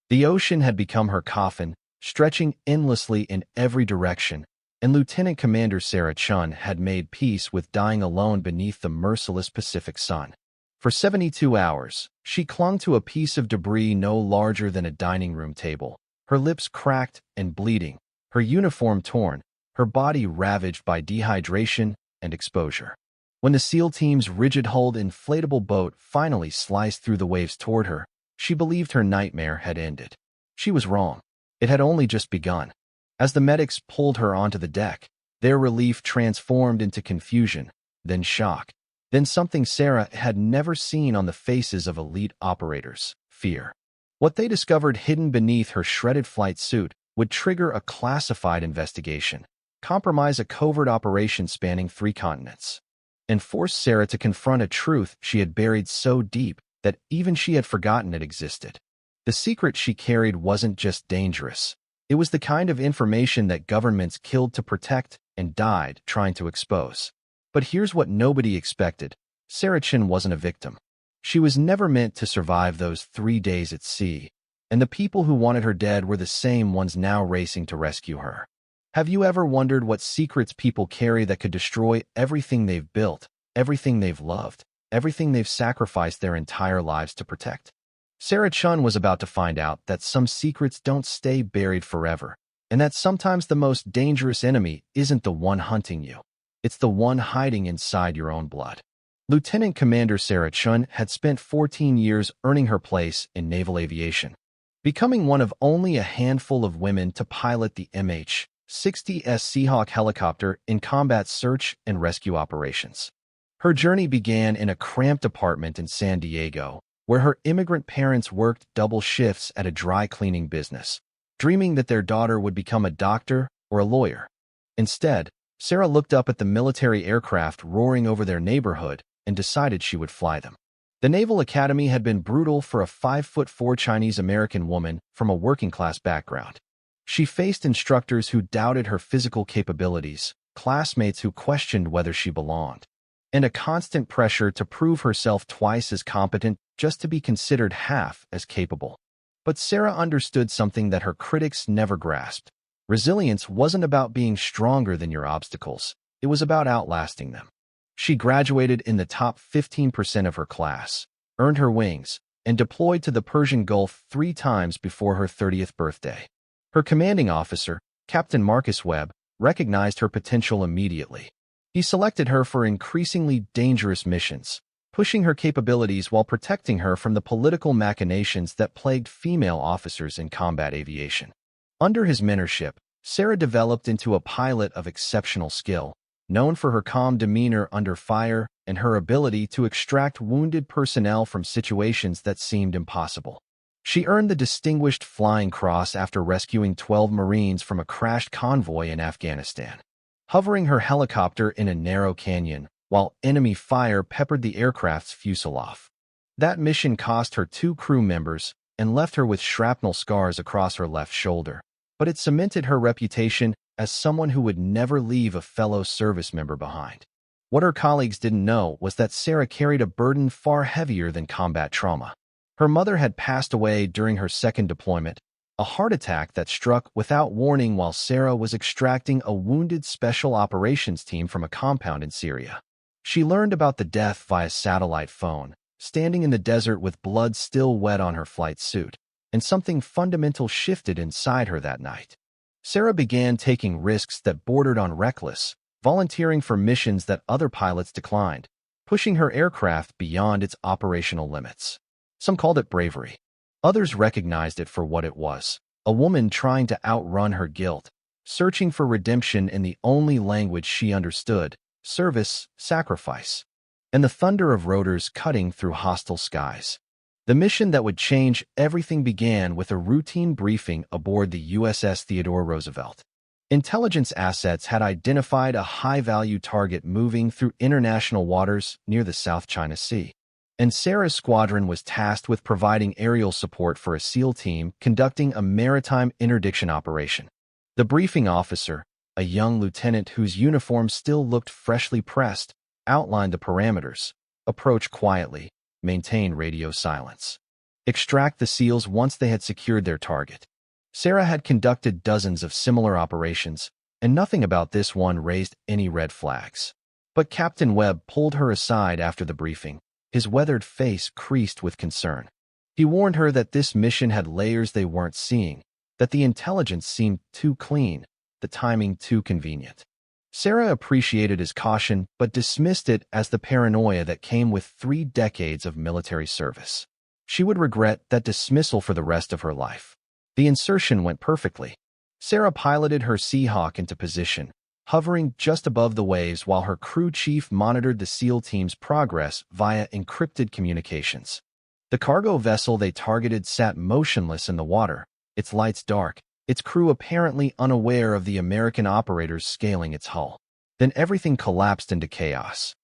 The ocean had become her coffin, stretching endlessly in every direction, and Lieutenant Commander Sarah Chun had made peace with dying alone beneath the merciless Pacific sun. For 72 hours, she clung to a piece of debris no larger than a dining room table, her lips cracked and bleeding, her uniform torn, her body ravaged by dehydration and exposure. When the SEAL team's rigid-hulled inflatable boat finally sliced through the waves toward her, she believed her nightmare had ended. She was wrong. It had only just begun. As the medics pulled her onto the deck, their relief transformed into confusion, then shock, then something Sarah had never seen on the faces of elite operators: fear. What they discovered hidden beneath her shredded flight suit would trigger a classified investigation, compromise a covert operation spanning 3 continents, and force Sarah to confront a truth she had buried so deep that even she had forgotten it existed. The secret she carried wasn't just dangerous. It was the kind of information that governments killed to protect and died trying to expose. But here's what nobody expected. Sarah Chun wasn't a victim. She was never meant to survive those 3 days at sea, and the people who wanted her dead were the same ones now racing to rescue her. Have you ever wondered what secrets people carry that could destroy everything they've built, everything they've loved, everything they've sacrificed their entire lives to protect? Sarah Chun was about to find out that some secrets don't stay buried forever, and that sometimes the most dangerous enemy isn't the one hunting you. It's the one hiding inside your own blood. Lieutenant Commander Sarah Chun had spent 14 years earning her place in naval aviation, becoming one of only a handful of women to pilot the MH-60S Seahawk helicopter in combat search and rescue operations. Her journey began in a cramped apartment in San Diego, where her immigrant parents worked double shifts at a dry cleaning business, dreaming that their daughter would become a doctor or a lawyer. Instead, Sarah looked up at the military aircraft roaring over their neighborhood and decided she would fly them. The Naval Academy had been brutal for a 5'4" Chinese-American woman from a working-class background. She faced instructors who doubted her physical capabilities, classmates who questioned whether she belonged, and a constant pressure to prove herself twice as competent just to be considered half as capable. But Sarah understood something that her critics never grasped. Resilience wasn't about being stronger than your obstacles. It was about outlasting them. She graduated in the top 15% of her class, earned her wings, and deployed to the Persian Gulf 3 times before her 30th birthday. Her commanding officer, Captain Marcus Webb, recognized her potential immediately. He selected her for increasingly dangerous missions, pushing her capabilities while protecting her from the political machinations that plagued female officers in combat aviation. Under his mentorship, Sarah developed into a pilot of exceptional skill, known for her calm demeanor under fire and her ability to extract wounded personnel from situations that seemed impossible. She earned the Distinguished Flying Cross after rescuing 12 Marines from a crashed convoy in Afghanistan, hovering her helicopter in a narrow canyon while enemy fire peppered the aircraft's fuselage. That mission cost her 2 crew members and left her with shrapnel scars across her left shoulder, but it cemented her reputation as someone who would never leave a fellow service member behind. What her colleagues didn't know was that Sarah carried a burden far heavier than combat trauma. Her mother had passed away during her second deployment, a heart attack that struck without warning while Sarah was extracting a wounded special operations team from a compound in Syria. She learned about the death via satellite phone, standing in the desert with blood still wet on her flight suit, and something fundamental shifted inside her that night. Sarah began taking risks that bordered on reckless, volunteering for missions that other pilots declined, pushing her aircraft beyond its operational limits. Some called it bravery. Others recognized it for what it was: a woman trying to outrun her guilt, searching for redemption in the only language she understood: service, sacrifice, and the thunder of rotors cutting through hostile skies. The mission that would change everything began with a routine briefing aboard the USS Theodore Roosevelt. Intelligence assets had identified a high-value target moving through international waters near the South China Sea, and Sarah's squadron was tasked with providing aerial support for a SEAL team conducting a maritime interdiction operation. The briefing officer, a young lieutenant whose uniform still looked freshly pressed, outlined the parameters: approach quietly, maintain radio silence, extract the seals once they had secured their target. Sarah had conducted dozens of similar operations, and nothing about this one raised any red flags. But Captain Webb pulled her aside after the briefing, his weathered face creased with concern. He warned her that this mission had layers they weren't seeing, that the intelligence seemed too clean, the timing too convenient. Sarah appreciated his caution but dismissed it as the paranoia that came with 3 decades of military service. She would regret that dismissal for the rest of her life. The insertion went perfectly. Sarah piloted her Seahawk into position, hovering just above the waves while her crew chief monitored the SEAL team's progress via encrypted communications. The cargo vessel they targeted sat motionless in the water, its lights dark, its crew apparently unaware of the American operators scaling its hull. Then everything collapsed into chaos.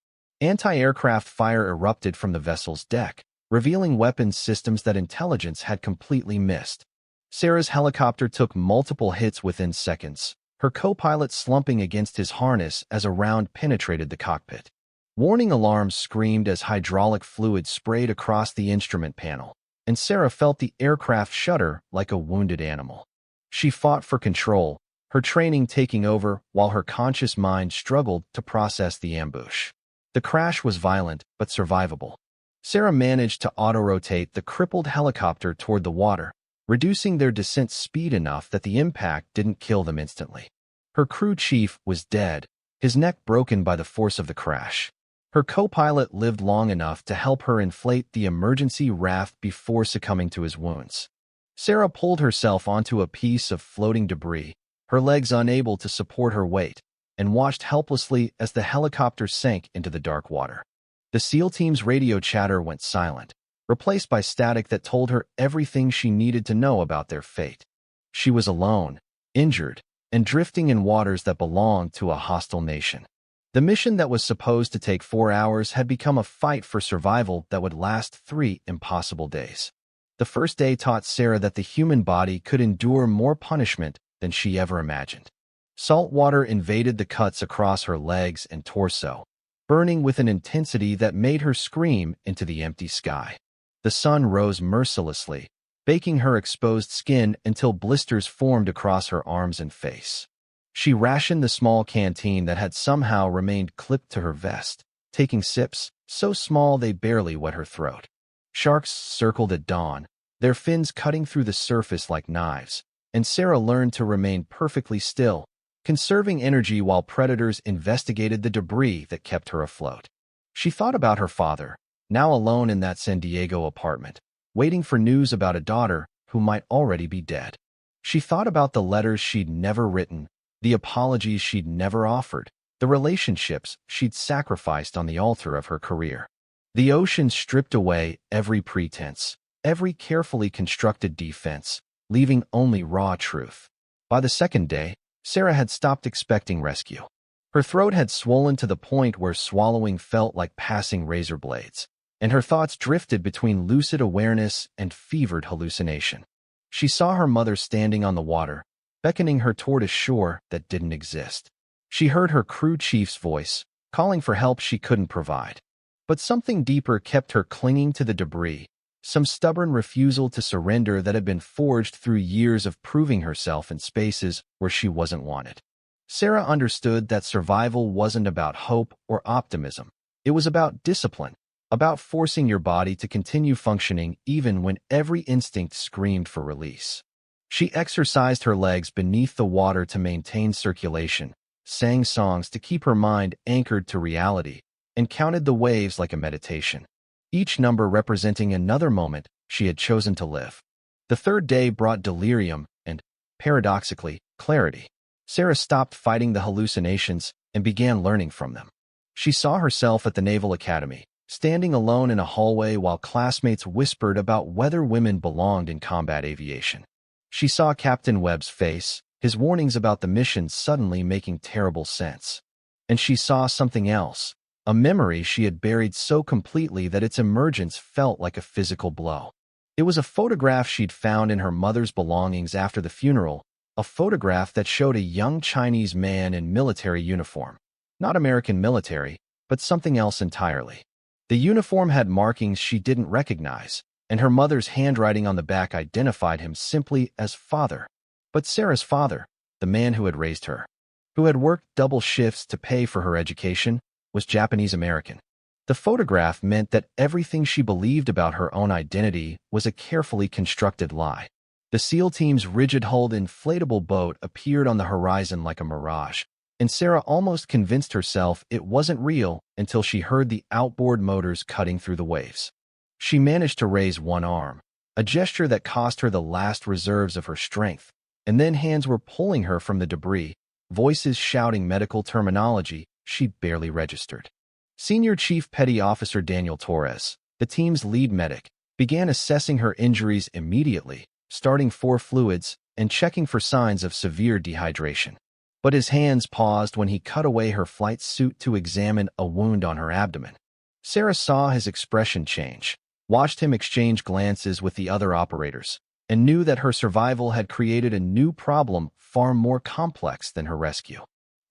Anti-aircraft fire erupted from the vessel's deck, revealing weapons systems that intelligence had completely missed. Sarah's helicopter took multiple hits within seconds, her co-pilot slumping against his harness as a round penetrated the cockpit. Warning alarms screamed as hydraulic fluid sprayed across the instrument panel, and Sarah felt the aircraft shudder like a wounded animal. She fought for control, her training taking over while her conscious mind struggled to process the ambush. The crash was violent but survivable. Sarah managed to auto-rotate the crippled helicopter toward the water, reducing their descent speed enough that the impact didn't kill them instantly. Her crew chief was dead, his neck broken by the force of the crash. Her co-pilot lived long enough to help her inflate the emergency raft before succumbing to his wounds. Sarah pulled herself onto a piece of floating debris, her legs unable to support her weight, and watched helplessly as the helicopter sank into the dark water. The SEAL team's radio chatter went silent, replaced by static that told her everything she needed to know about their fate. She was alone, injured, and drifting in waters that belonged to a hostile nation. The mission that was supposed to take 4 hours had become a fight for survival that would last 3 impossible days. The first day taught Sarah that the human body could endure more punishment than she ever imagined. Salt water invaded the cuts across her legs and torso, burning with an intensity that made her scream into the empty sky. The sun rose mercilessly, baking her exposed skin until blisters formed across her arms and face. She rationed the small canteen that had somehow remained clipped to her vest, taking sips, so small they barely wet her throat. Sharks circled at dawn, their fins cutting through the surface like knives, and Sarah learned to remain perfectly still, conserving energy while predators investigated the debris that kept her afloat. She thought about her father, now alone in that San Diego apartment, waiting for news about a daughter who might already be dead. She thought about the letters she'd never written, the apologies she'd never offered, the relationships she'd sacrificed on the altar of her career. The ocean stripped away every pretense, every carefully constructed defense, leaving only raw truth. By the second day, Sarah had stopped expecting rescue. Her throat had swollen to the point where swallowing felt like passing razor blades, and her thoughts drifted between lucid awareness and fevered hallucination. She saw her mother standing on the water, beckoning her toward a shore that didn't exist. She heard her crew chief's voice, calling for help she couldn't provide. But something deeper kept her clinging to the debris, some stubborn refusal to surrender that had been forged through years of proving herself in spaces where she wasn't wanted. Sarah understood that survival wasn't about hope or optimism. It was about discipline, about forcing your body to continue functioning even when every instinct screamed for release. She exercised her legs beneath the water to maintain circulation, sang songs to keep her mind anchored to reality, and counted the waves like a meditation, each number representing another moment she had chosen to live. The third day brought delirium and, paradoxically, clarity. Sarah stopped fighting the hallucinations and began learning from them. She saw herself at the Naval Academy, standing alone in a hallway while classmates whispered about whether women belonged in combat aviation. She saw Captain Webb's face, his warnings about the mission suddenly making terrible sense. And she saw something else, a memory she had buried so completely that its emergence felt like a physical blow. It was a photograph she'd found in her mother's belongings after the funeral, a photograph that showed a young Chinese man in military uniform. Not American military, but something else entirely. The uniform had markings she didn't recognize, and her mother's handwriting on the back identified him simply as father. But Sarah's father, the man who had raised her, who had worked double shifts to pay for her education, was Japanese American. The photograph meant that everything she believed about her own identity was a carefully constructed lie. The SEAL team's rigid-hulled inflatable boat appeared on the horizon like a mirage, and Sarah almost convinced herself it wasn't real until she heard the outboard motors cutting through the waves. She managed to raise one arm, a gesture that cost her the last reserves of her strength, and then hands were pulling her from the debris, voices shouting medical terminology she barely registered. Senior Chief Petty Officer Daniel Torres, the team's lead medic, began assessing her injuries immediately, starting 4 fluids and checking for signs of severe dehydration. But his hands paused when he cut away her flight suit to examine a wound on her abdomen. Sarah saw his expression change, watched him exchange glances with the other operators, and knew that her survival had created a new problem far more complex than her rescue.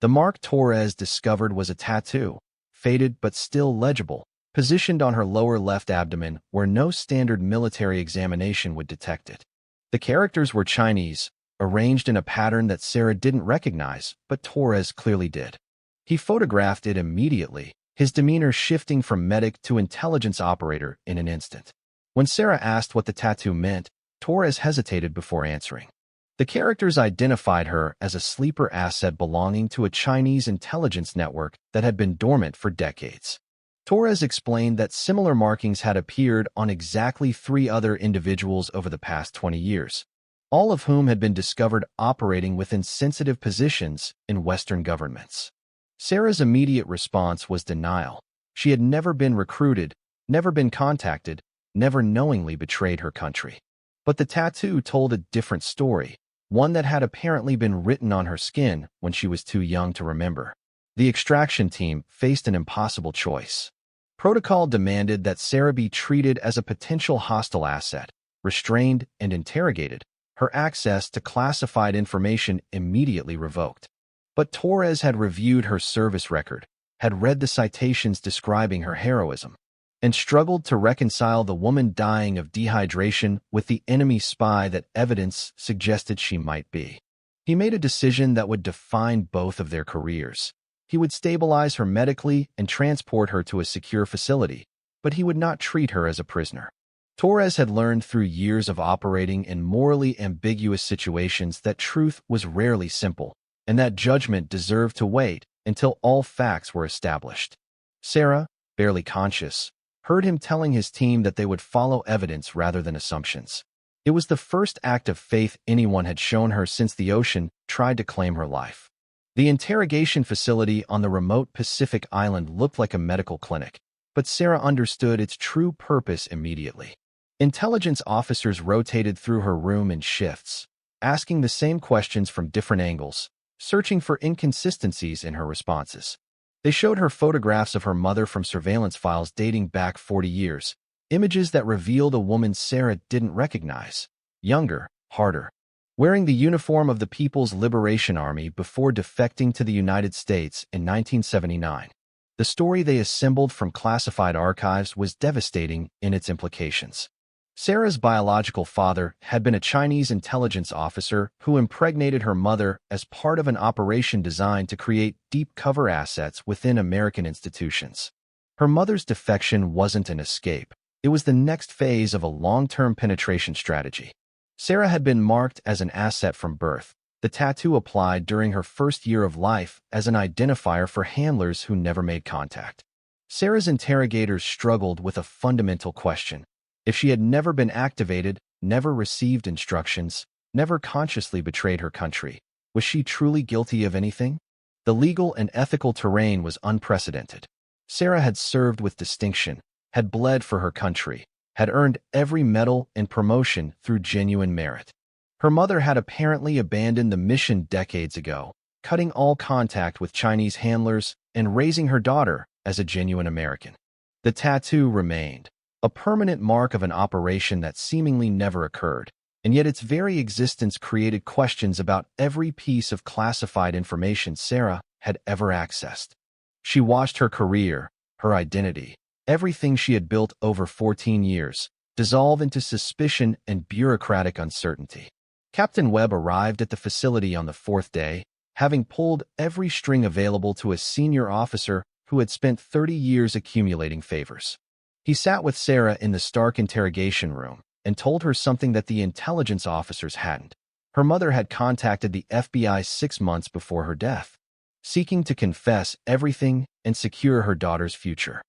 The mark Torres discovered was a tattoo, faded but still legible, positioned on her lower left abdomen where no standard military examination would detect it. The characters were Chinese, arranged in a pattern that Sarah didn't recognize, but Torres clearly did. He photographed it immediately, his demeanor shifting from medic to intelligence operator in an instant. When Sarah asked what the tattoo meant, Torres hesitated before answering. The characters identified her as a sleeper asset belonging to a Chinese intelligence network that had been dormant for decades. Torres explained that similar markings had appeared on exactly 3 other individuals over the past 20 years, all of whom had been discovered operating within sensitive positions in Western governments. Sarah's immediate response was denial. She had never been recruited, never been contacted, never knowingly betrayed her country. But the tattoo told a different story, one that had apparently been written on her skin when she was too young to remember. The extraction team faced an impossible choice. Protocol demanded that Sarah be treated as a potential hostile asset, restrained and interrogated, her access to classified information immediately revoked. But Torres had reviewed her service record, had read the citations describing her heroism, and struggled to reconcile the woman dying of dehydration with the enemy spy that evidence suggested she might be. He made a decision that would define both of their careers. He would stabilize her medically and transport her to a secure facility, but he would not treat her as a prisoner. Torres had learned through years of operating in morally ambiguous situations that truth was rarely simple, and that judgment deserved to wait until all facts were established. Sarah, barely conscious, heard him telling his team that they would follow evidence rather than assumptions. It was the first act of faith anyone had shown her since the ocean tried to claim her life. The interrogation facility on the remote Pacific island looked like a medical clinic, but Sarah understood its true purpose immediately. Intelligence officers rotated through her room in shifts, asking the same questions from different angles, searching for inconsistencies in her responses. They showed her photographs of her mother from surveillance files dating back 40 years, images that revealed a woman Sarah didn't recognize, younger, harder, wearing the uniform of the People's Liberation Army before defecting to the United States in 1979. The story they assembled from classified archives was devastating in its implications. Sarah's biological father had been a Chinese intelligence officer who impregnated her mother as part of an operation designed to create deep cover assets within American institutions. Her mother's defection wasn't an escape. It was the next phase of a long-term penetration strategy. Sarah had been marked as an asset from birth, the tattoo applied during her first year of life as an identifier for handlers who never made contact. Sarah's interrogators struggled with a fundamental question. If she had never been activated, never received instructions, never consciously betrayed her country, was she truly guilty of anything? The legal and ethical terrain was unprecedented. Sarah had served with distinction, had bled for her country, had earned every medal and promotion through genuine merit. Her mother had apparently abandoned the mission decades ago, cutting all contact with Chinese handlers and raising her daughter as a genuine American. The tattoo remained, a permanent mark of an operation that seemingly never occurred, and yet its very existence created questions about every piece of classified information Sarah had ever accessed. She watched her career, her identity, everything she had built over 14 years, dissolve into suspicion and bureaucratic uncertainty. Captain Webb arrived at the facility on the fourth day, having pulled every string available to a senior officer who had spent 30 years accumulating favors. He sat with Sarah in the Stark interrogation room and told her something that the intelligence officers hadn't. Her mother had contacted the FBI 6 months before her death, seeking to confess everything and secure her daughter's future.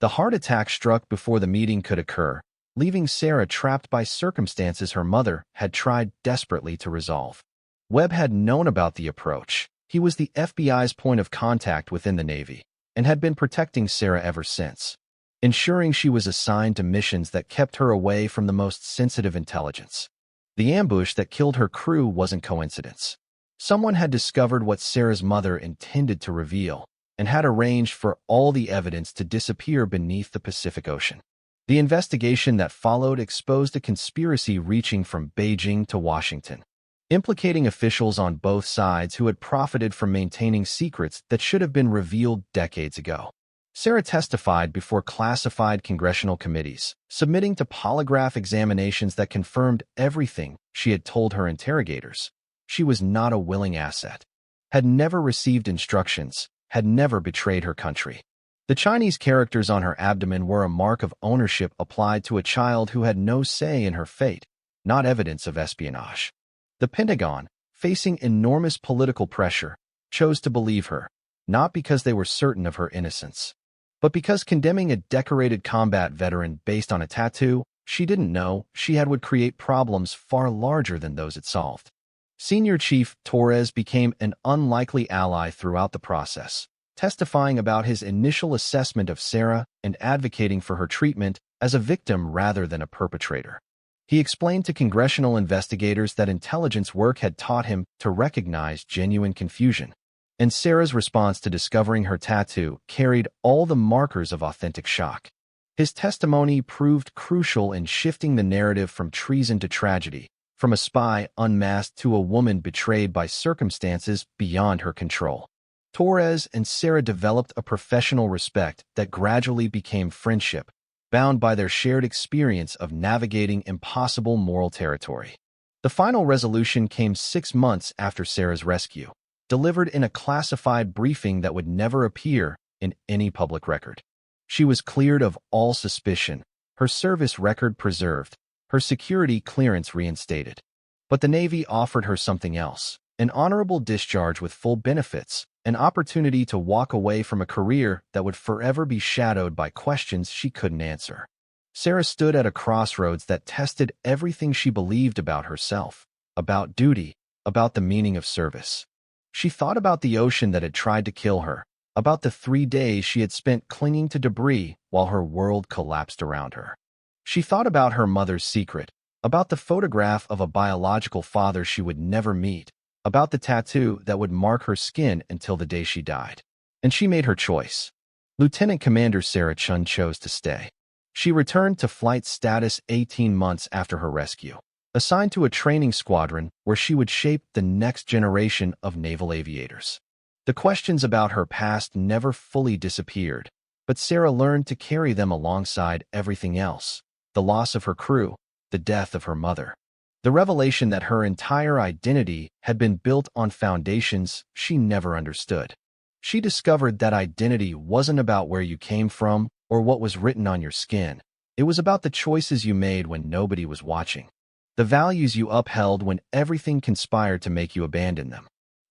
The heart attack struck before the meeting could occur, leaving Sarah trapped by circumstances her mother had tried desperately to resolve. Webb had known about the approach. He was the FBI's point of contact within the Navy and had been protecting Sarah ever since, ensuring she was assigned to missions that kept her away from the most sensitive intelligence. The ambush that killed her crew wasn't coincidence. Someone had discovered what Sarah's mother intended to reveal and had arranged for all the evidence to disappear beneath the Pacific Ocean. The investigation that followed exposed a conspiracy reaching from Beijing to Washington, implicating officials on both sides who had profited from maintaining secrets that should have been revealed decades ago. Sarah testified before classified congressional committees, submitting to polygraph examinations that confirmed everything she had told her interrogators. She was not a willing asset, had never received instructions, had never betrayed her country. The Chinese characters on her abdomen were a mark of ownership applied to a child who had no say in her fate, not evidence of espionage. The Pentagon, facing enormous political pressure, chose to believe her, not because they were certain of her innocence, but because condemning a decorated combat veteran based on a tattoo she didn't know she had would create problems far larger than those it solved. Senior Chief Torres became an unlikely ally throughout the process, testifying about his initial assessment of Sarah and advocating for her treatment as a victim rather than a perpetrator. He explained to congressional investigators that intelligence work had taught him to recognize genuine confusion, and Sarah's response to discovering her tattoo carried all the markers of authentic shock. His testimony proved crucial in shifting the narrative from treason to tragedy, from a spy unmasked to a woman betrayed by circumstances beyond her control. Torres and Sarah developed a professional respect that gradually became friendship, bound by their shared experience of navigating impossible moral territory. The final resolution came 6 months after Sarah's rescue, delivered in a classified briefing that would never appear in any public record. She was cleared of all suspicion, her service record preserved, her security clearance reinstated. But the Navy offered her something else, an honorable discharge with full benefits, an opportunity to walk away from a career that would forever be shadowed by questions she couldn't answer. Sarah stood at a crossroads that tested everything she believed about herself, about duty, about the meaning of service. She thought about the ocean that had tried to kill her, about the 3 days she had spent clinging to debris while her world collapsed around her. She thought about her mother's secret, about the photograph of a biological father she would never meet, about the tattoo that would mark her skin until the day she died. And she made her choice. Lieutenant Commander Sarah Chun chose to stay. She returned to flight status 18 months after her rescue, assigned to a training squadron where she would shape the next generation of naval aviators. The questions about her past never fully disappeared, but Sarah learned to carry them alongside everything else: the loss of her crew, the death of her mother, the revelation that her entire identity had been built on foundations she never understood. She discovered that identity wasn't about where you came from or what was written on your skin. It was about the choices you made when nobody was watching, the values you upheld when everything conspired to make you abandon them.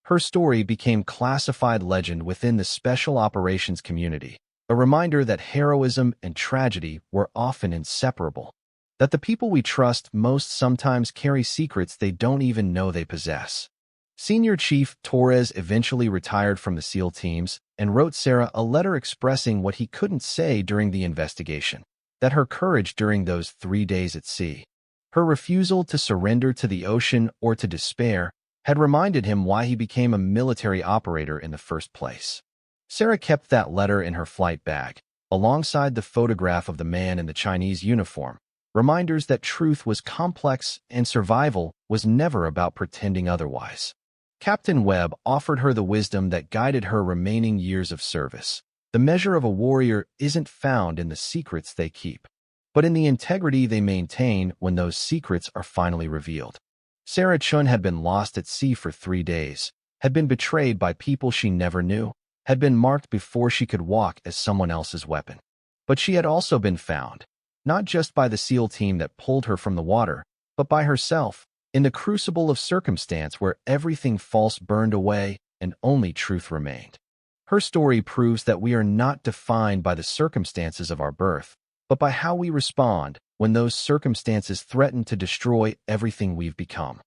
Her story became classified legend within the special operations community, a reminder that heroism and tragedy were often inseparable, that the people we trust most sometimes carry secrets they don't even know they possess. Senior Chief Torres eventually retired from the SEAL teams and wrote Sarah a letter expressing what he couldn't say during the investigation, that her courage during those 3 days at sea, her refusal to surrender to the ocean or to despair, had reminded him why he became a military operator in the first place. Sarah kept that letter in her flight bag, alongside the photograph of the man in the Chinese uniform, reminders that truth was complex and survival was never about pretending otherwise. Captain Webb offered her the wisdom that guided her remaining years of service. The measure of a warrior isn't found in the secrets they keep, but in the integrity they maintain when those secrets are finally revealed. Sarah Chun had been lost at sea for 3 days, had been betrayed by people she never knew, had been marked before she could walk as someone else's weapon. But she had also been found, not just by the SEAL team that pulled her from the water, but by herself, in the crucible of circumstance where everything false burned away and only truth remained. Her story proves that we are not defined by the circumstances of our birth, but by how we respond when those circumstances threaten to destroy everything we've become.